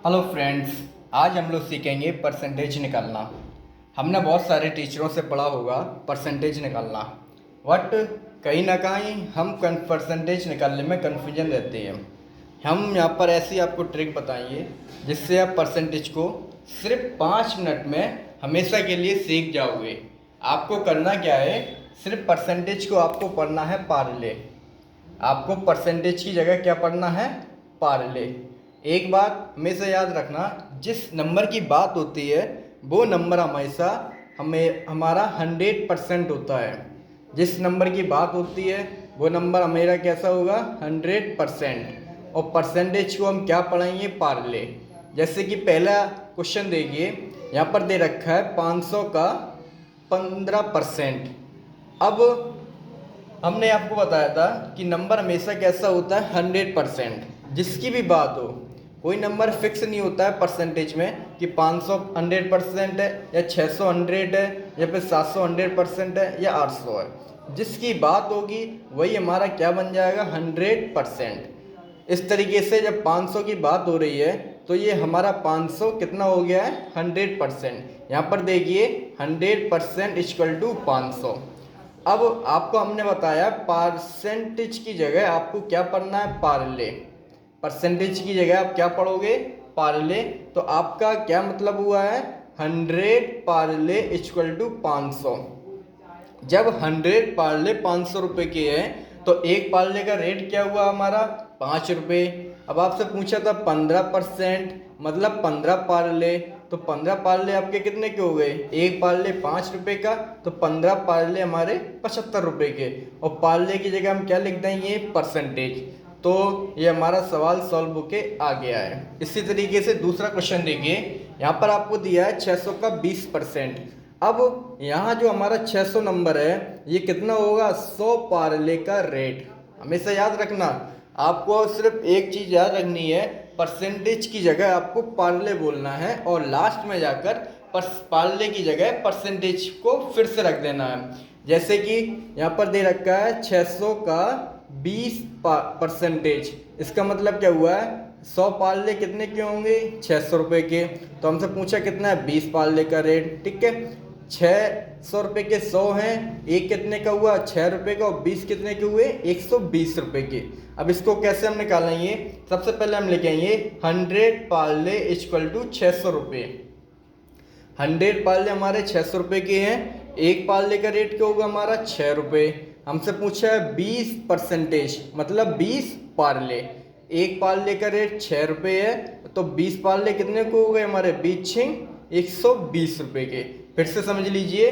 Hello friends, आज हम लोग सीखेंगे परसेंटेज निकालना। हमने बहुत सारे टीचरों से पढ़ा होगा परसेंटेज निकालना, बट कहीं ना कहीं हम परसेंटेज निकालने में कन्फ्यूजन रहते हैं। हम यहाँ पर ऐसी आपको ट्रिक बताएंगे जिससे आप परसेंटेज को सिर्फ 5 मिनट में हमेशा के लिए सीख जाओगे। आपको करना क्या है, सिर्फ परसेंटेज को आपको पढ़ना है पार्ले। आपको परसेंटेज की जगह क्या पढ़ना है, पार्ले। एक बात हमेशा याद रखना, जिस नंबर की बात होती है वो नंबर हमेशा हमारा 100% होता है। जिस नंबर की बात होती है वो नंबर हमेरा कैसा होगा, 100%। और परसेंटेज को हम क्या पढ़ेंगे, पार्ले। जैसे कि पहला क्वेश्चन देखिए, यहाँ पर दे रखा है 500 का 15%। अब हमने आपको बताया था कि नंबर हमेशा कैसा होता है, 100%। जिसकी भी बात हो, कोई नंबर फिक्स नहीं होता है परसेंटेज में कि 500 100% है या 600 100 है या फिर 700 100% है या 800 है। जिसकी बात होगी वही हमारा क्या बन जाएगा, 100%। इस तरीके से जब 500 की बात हो रही है तो ये हमारा 500 कितना हो गया है, 100%। यहाँ पर देखिए 100% इक्वल टू 500। अब आपको हमने बताया परसेंटेज की जगह आपको क्या पढ़ना है, पार्ले। परसेंटेज की जगह आप क्या पढ़ोगे, पार्ले। तो आपका क्या मतलब हुआ है, 100 पार्ले इक्वल टू 500। जब 100 पार्ले 500 रुपये के हैं तो एक पार्ले का रेट क्या हुआ हमारा, 5 रुपये। अब आपसे पूछा था 15% मतलब 15 पार्ले, तो 15 पार्ले आपके कितने के हो गए, एक पार्ले 5 रुपये का, तो 15 पार्ले हमारे 75 रुपये के। और पार्ले की जगह हम क्या लिख देंगे, परसेंटेज। तो ये हमारा सवाल सॉल्व होके आ गया है। इसी तरीके से दूसरा क्वेश्चन देखिए, यहाँ पर आपको दिया है 600 का 20%। अब यहाँ जो हमारा 600 नंबर है ये कितना होगा, 100 पार्ले का रेट। हमेशा याद रखना, आपको सिर्फ एक चीज़ याद रखनी है, परसेंटेज की जगह आपको पार्ले बोलना है और लास्ट में जाकर पार्ले की जगह परसेंटेज को फिर से रख देना है। जैसे कि यहाँ पर दे रखा है 600 का 20%। इसका मतलब क्या हुआ है, 100 पार्ले कितने के होंगे, 600 रुपये के। तो हमसे पूछा कितना है, 20 पार्ले का रेट। ठीक है, 600 रुपये के 100 हैं, एक कितने का हुआ, 6 रुपये का, और 20 कितने के हुए, 120 रुपये के। अब इसको कैसे हम निकालेंगे, सबसे पहले हम लिखेंगे 100 पार्ले इक्वल टू 600 रुपये। 100 पार्ले हमारे 600 रुपये के हैं, एक पार्ले का रेट क्या होगा हमारा, 6 रुपये। हमसे पूछा है 20% मतलब 20 पार्ले, एक पार्ले का रेट 6 रुपये है, तो 20 पार्ले कितने को हो गए हमारे, 120 रुपये के। फिर से समझ लीजिए,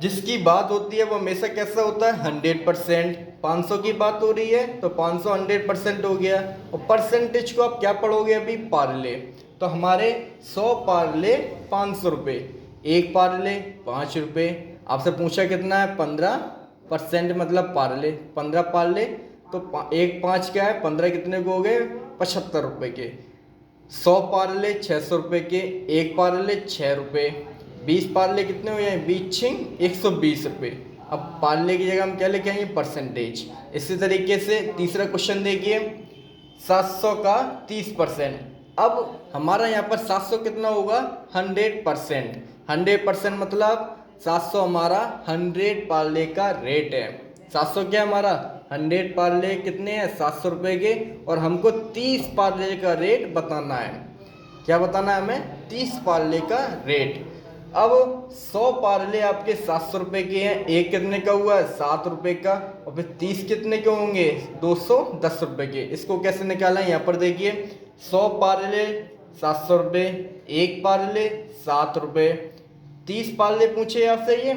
जिसकी बात होती है वो हमेशा कैसा होता है, 100%। 500 की बात हो रही है तो 500 100% हो गया। और परसेंटेज को आप क्या पढ़ोगे अभी, पार्ले। तो हमारे 100 पार्ले 500 रुपये, एक पार्ले 5 रुपये। आपसे पूछा कितना है, 15% मतलब पार्ले, 15 पार्ले, तो एक 5 क्या है, 15 कितने को हो गए, 75 रुपये के। 100 पार्ले 600 रुपये के, एक पार्ले 6 रुपये, 20 पार्ले कितने हुए हैं, 120 रुपये। अब पार्ले की जगह हम क्या लेके आएंगे, परसेंटेज। इसी तरीके से तीसरा क्वेश्चन देखिए, 700 का 30%। अब हमारा यहाँ पर 700 कितना होगा, 100%। 100% मतलब 700 हमारा 100 पार्ले का रेट है। 700 क्या हमारा, 100 पार्ले कितने हैं, 700 रुपये के। और हमको 30 पार्ले का रेट बताना है। क्या बताना है हमें, 30 पार्ले का रेट। अब 100 पार्ले आपके 700 रुपये के हैं, एक कितने का हुआ है, 7 रुपये का, और फिर 30 कितने के होंगे, 210 रुपये के। इसको कैसे निकाला है, यहाँ पर देखिए, 100 पार्ले 700 रुपये, एक पार्ले 7 रुपये, 30 पार्ले पूछे आपसे, ये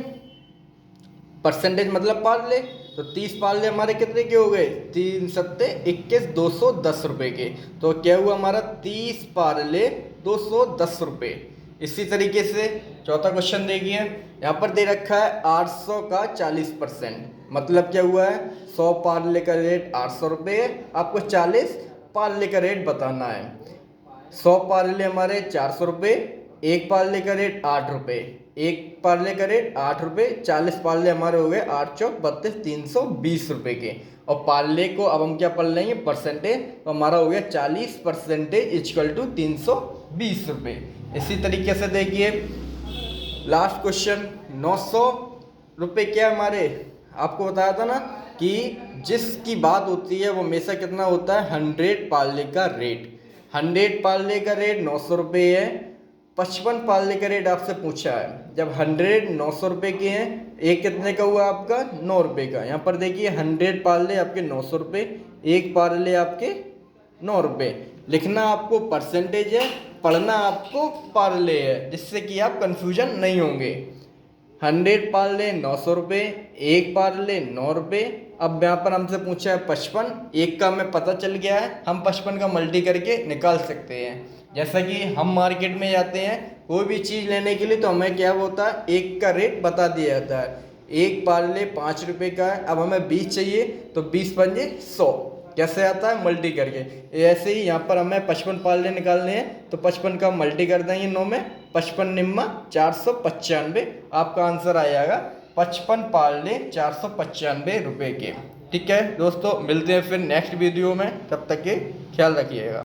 परसेंटेज मतलब पार्ले। तो 30 पार्ले हमारे कितने के हो गए, 3 सत्ते 21, 210 रुपये के। तो क्या हुआ हमारा, 30 पार्ले 210 रुपये। इसी तरीके से चौथा क्वेश्चन देखिए, यहाँ पर दे रखा है 800 का 40%। मतलब क्या हुआ है, 100 पार्ले का रेट 800 रुपये है, आपको 40 पार्ले का रेट बताना है। 100 पार्ले हमारे 400 रुपये, एक पार्ले का रेट 8 रुपये, एक पार्ले का रेट 8 रुपये, 40 पार्ले हमारे हो गए 8 चौक 32, 320 रुपये के। और पार्ले को अब हम क्या पढ़ लेंगे परसेंटेज, तो हमारा हो गया 40% इक्वल टू 320 रुपये। इसी तरीके से देखिए लास्ट क्वेश्चन 900 रुपये क्या हमारे, आपको बताया था ना कि जिसकी बात होती है वो हमेशा कितना होता है 100 पार्ले का रेट। 100 पार्ले का रेट 900 रुपये है। 55 पार्ले का रेट आपसे पूछा है, जब 100 900 रुपये के हैं, एक कितने का हुआ आपका 9 रुपये का। यहाँ पर देखिए 100 पार्ले आपके 900 रुपये, एक पार्ले आपके 9 रुपये। लिखना आपको परसेंटेज है, पढ़ना आपको पार्ले है, जिससे कि आप कंफ्यूजन नहीं होंगे। 100 पार्ले 900 रुपये, एक पार्ले 9 रुपये। अब यहाँ पर हमसे पूछा है 55, एक का हमें पता चल गया है, हम 55 का मल्टी करके निकाल सकते हैं। जैसा कि हम मार्केट में जाते हैं कोई भी चीज़ लेने के लिए, तो हमें क्या होता है एक का रेट बता दिया जाता है। एक पार्ले 5 रुपये का है, अब हमें 20 चाहिए, तो 20 पंजे 100 कैसे आता है मल्टी करके। ऐसे ही यहाँ पर हमें 55 पार्ले निकालने हैं, तो 55 का मल्टी कर देंगे 9 में, 55 निम्मा 495, आपका आंसर आ जाएगा 55 पार्ले 495 रुपये के। ठीक है दोस्तों, मिलते हैं फिर नेक्स्ट वीडियो में, तब तक के ख्याल रखिएगा।